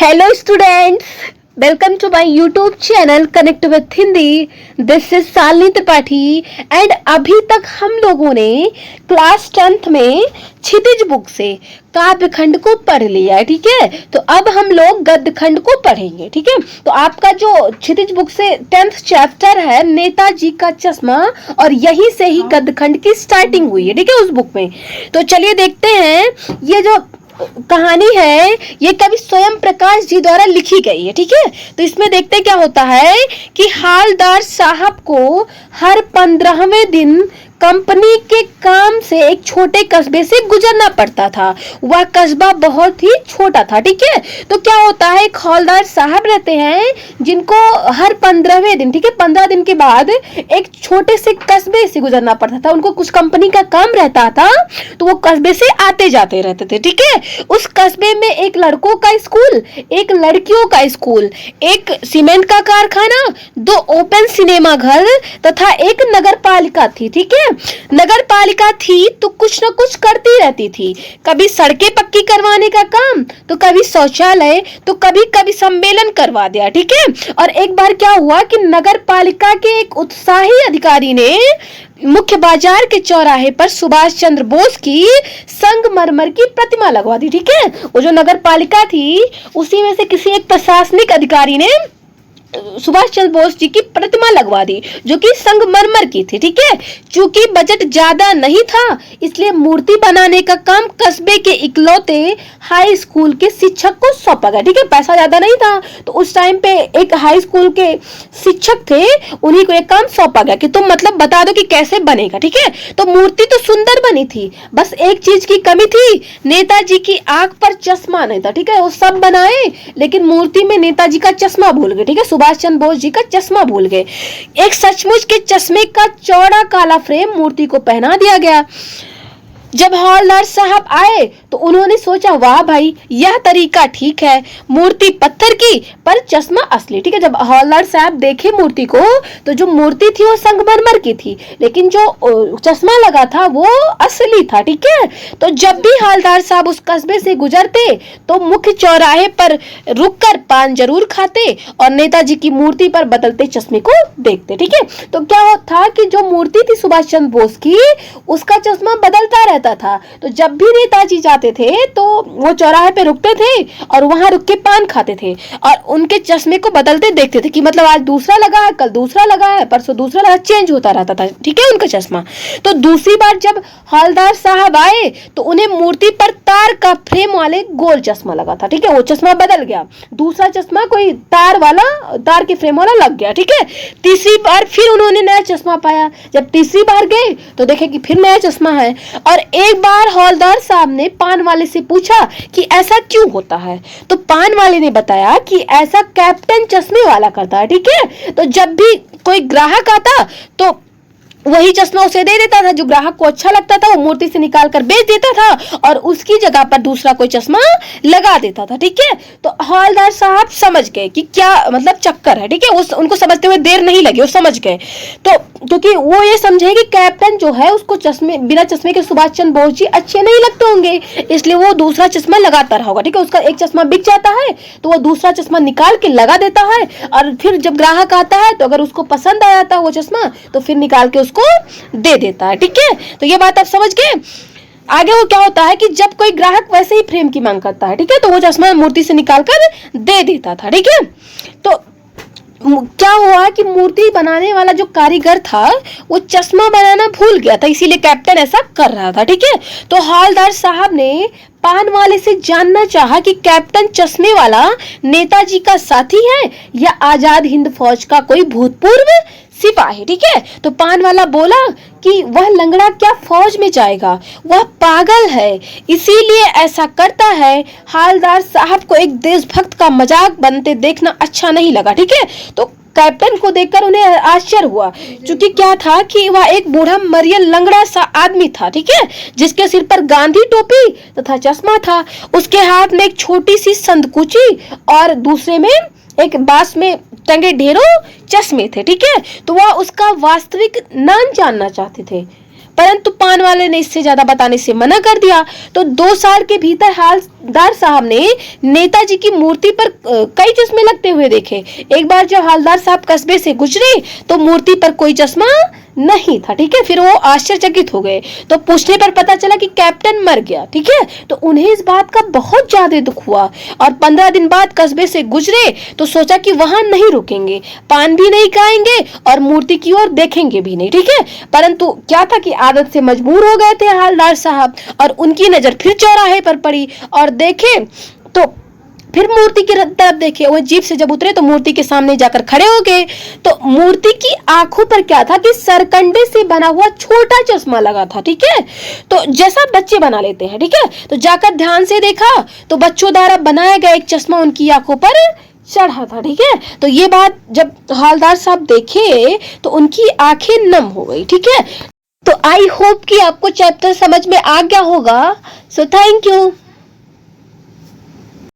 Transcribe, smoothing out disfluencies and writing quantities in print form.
Hello students, welcome to my YouTube channel Connect with Hindi. This is Shalini Tripathi and अभी तक हम लोगों ने क्लास 10th में क्षितिज बुक से काव्य खंड को पढ़ लिया है, ठीक है। तो अब हम लोग गद्य खंड को पढ़ेंगे, ठीक है। तो आपका जो क्षितिज बुक से 10th चैप्टर है नेताजी का चश्मा, और यहीं से ही गद्य खंड की स्टार्टिंग हुई है, ठीक है, उस बुक में। तो चलिए देखते हैं, ये जो कहानी है ये कवि स्वयं प्रकाश जी द्वारा लिखी गई है, ठीक है। तो इसमें देखते क्या होता है कि हालदार साहब को हर 15वें दिन कंपनी के काम से एक छोटे कस्बे से गुजरना पड़ता था। वह कस्बा बहुत ही छोटा था, ठीक है। तो क्या होता है, एक हौलदार साहब रहते हैं जिनको हर 15वें दिन, ठीक है, 15 दिन के बाद एक छोटे से कस्बे से गुजरना पड़ता था। उनको कुछ कंपनी का काम रहता था, तो वो कस्बे से आते जाते रहते थे, ठीक है। उस कस्बे में एक लड़कों का स्कूल, एक लड़कियों का स्कूल, एक सीमेंट का कारखाना, 2 ओपन सिनेमा घर तथा एक नगर पालिका थी, ठीक है। नगर पालिका थी तो कुछ न कुछ करती रहती थी, कभी सड़कें पक्की करवाने का काम, तो कभी शौचालय, तो कभी कभी सम्मेलन करवा दिया, ठीक है। और एक बार क्या हुआ कि नगर पालिका के एक उत्साही अधिकारी ने मुख्य बाजार के चौराहे पर सुभाष चंद्र बोस की संगमरमर की प्रतिमा लगवा दी, ठीक है। वो जो नगर पालिका थी उसी में से किसी एक प्रशासनिक अधिकारी ने सुभाष चंद्र बोस जी की प्रतिमा लगवा दी, जो कि संगमरमर की थी, ठीक है। चूंकि बजट ज्यादा नहीं था, इसलिए मूर्ति बनाने का काम कस्बे के इकलौते हाई स्कूल के शिक्षक को सौंपा गया, ठीक है। पैसा ज्यादा नहीं था, तो उस टाइम पे एक हाई स्कूल के शिक्षक थे, उन्हीं को एक काम सौंपा गया कि तुम मतलब बता दो कि कैसे बनेगा, ठीक है। तो मूर्ति तो सुंदर बनी थी, बस एक चीज की कमी थी, नेताजी की आंख पर चश्मा नहीं था, ठीक है। वो सब बनाए लेकिन मूर्ति में नेताजी का चश्मा भूल गए, ठीक है। सुभाष चंद्र बोस जी का चश्मा भूल गए। एक सचमुच के चश्मे का चौड़ा काला फ्रेम मूर्ति को पहना दिया गया। जब हौलदार साहब आए तो उन्होंने सोचा, वाह भाई, यह तरीका ठीक है, मूर्ति पत्थर की पर चश्मा असली, ठीक है। जब हौलदार साहब देखे मूर्ति को, तो जो मूर्ति थी वो संगमरमर की थी, लेकिन जो चश्मा लगा था वो असली था, ठीक है। तो जब भी हौलदार साहब उस कस्बे से गुजरते तो मुख्य चौराहे पर रुककर पान जरूर खाते और नेताजी की मूर्ति पर बदलते चश्मे को देखते, ठीक है। तो क्या था कि जो मूर्ति थी सुभाष चंद्र बोस की, उसका चश्मा बदलता रहता था। तो जब भी नेताजी जाते थे तो वो चौराहे पे रुकते थे और वहां रुक के पान खाते थे और उनके चश्मे को बदलते देखते थे कि मतलब आज दूसरा लगा है, कल दूसरा लगा है, परसों दूसरा लगा, चेंज होता रहता था, ठीक है, उनका चश्मा। तो दूसरी बार जब हौलदार साहब आए तो उन्हें मूर्ति पर तार का फ्रेम वाले गोल चश्मा लगा था, ठीक है। वो चश्मा बदल गया, दूसरा चश्मा कोई तार के फ्रेम वाला लग गया, ठीक है। तीसरी बार फिर उन्होंने नया चश्मा पाया। जब तीसरी बार गए तो देखे कि फिर नया चश्मा है। और एक बार हौलदार साहब ने पान वाले से पूछा कि ऐसा क्यों होता है, तो पान वाले ने बताया कि ऐसा कैप्टन चश्मे वाला करता है, ठीक है। तो जब भी कोई ग्राहक आता तो वही चश्मा उसे दे देता था, जो ग्राहक को अच्छा लगता था वो मूर्ति से निकाल कर बेच देता था और उसकी जगह पर दूसरा कोई चश्मा लगा देता था, ठीक है। तो हौलदार साहब समझ गए कि क्या मतलब चक्कर है, ठीक है। उनको समझते हुए देर नहीं लगी, वो समझ गए। तो क्योंकि वो ये समझे कि कैप्टन जो है उसको बिना चश्मे के सुभाष चंद्र बोस जी अच्छे नहीं लगते होंगे, इसलिए वो दूसरा चश्मा लगाता रहा होगा, ठीक है। उसका एक चश्मा बिक जाता है तो वो दूसरा चश्मा निकाल के लगा देता है और फिर जब ग्राहक आता है तो अगर उसको पसंद आ जाता है वो चश्मा तो फिर निकाल के को दे देता है, ठीक है। तो ये बात आप समझ गए। आगे वो क्या होता है कि जब कोई ग्राहक वैसे ही फ्रेम की मांग करता है, ठीक है, तो वो चश्मा मूर्ति से निकालकर दे देता था, ठीक है। तो क्या हुआ कि मूर्ति बनाने वाला जो कारीगर था वो चश्मा बनाना भूल गया था, इसीलिए कैप्टन ऐसा कर रहा था, ठीक है। तो हौलदार साहब ने पान वाले से जानना चाहा कि कैप्टन चश्मे वाला नेताजी का साथी है या आजाद हिंद फौज का कोई भूतपूर्व सिपाही, ठीक है। तो पान वाला बोला कि वह लंगड़ा क्या फौज में जाएगा, वह पागल है, इसीलिए ऐसा करता है। हवलदार साहब को एक देशभक्त का मजाक बनते देखना अच्छा नहीं लगा, ठीक है। तो कैप्टन को देखकर उन्हें आश्चर्य हुआ, क्योंकि क्या था कि वह एक बूढ़ा मरियल लंगड़ा सा आदमी था, ठीक है, जिसके सिर पर गांधी टोपी तथा चश्मा था। उसके हाथ में एक छोटी सी संदकूची और दूसरे में एक बांस में टंगे ढेरों चश्मे थे, ठीक है। तो वह उसका वास्तविक नाम जानना चाहते थे, परंतु पान वाले ने इससे ज्यादा बताने से मना कर दिया। तो 2 साल के भीतर हालदार साहब ने नेताजी की मूर्ति पर कई चश्मे लगते हुए देखे। एक बार जब हालदार साहब कस्बे से गुजरे तो मूर्ति पर कोई चश्मा नहीं था, ठीक है। फिर वो आश्चर्यचकित हो गए। तो पूछने पर पता चला कि कैप्टन मर गया, ठीक है। तो उन्हें इस बात का बहुत ज्यादा दुख हुआ और 15 दिन बाद कस्बे से गुजरे तो सोचा कि वहां नहीं रुकेंगे, पान भी नहीं खाएंगे और मूर्ति की ओर देखेंगे भी नहीं, ठीक है। परंतु क्या था कि आदत से मजबूर हो गए थे हालदार साहब और उनकी नजर फिर चौराहे पर पड़ी और देखे तो फिर मूर्ति की तरफ देखे। वो जीप से जब उतरे तो मूर्ति के सामने जाकर खड़े हो गए। तो मूर्ति की आंखों पर क्या था कि सरकंडे से बना हुआ छोटा चश्मा लगा था, ठीक है। तो जैसा बच्चे बना लेते हैं, ठीक है। तो जाकर ध्यान से देखा तो बच्चों द्वारा बनाया गया एक चश्मा उनकी आंखों पर चढ़ा था, ठीक है। तो ये बात जब हालदार साहब देखे तो उनकी आंखें नम हो गई, ठीक है। तो आई होप कि आपको चैप्टर समझ में आ गया होगा। So thank you.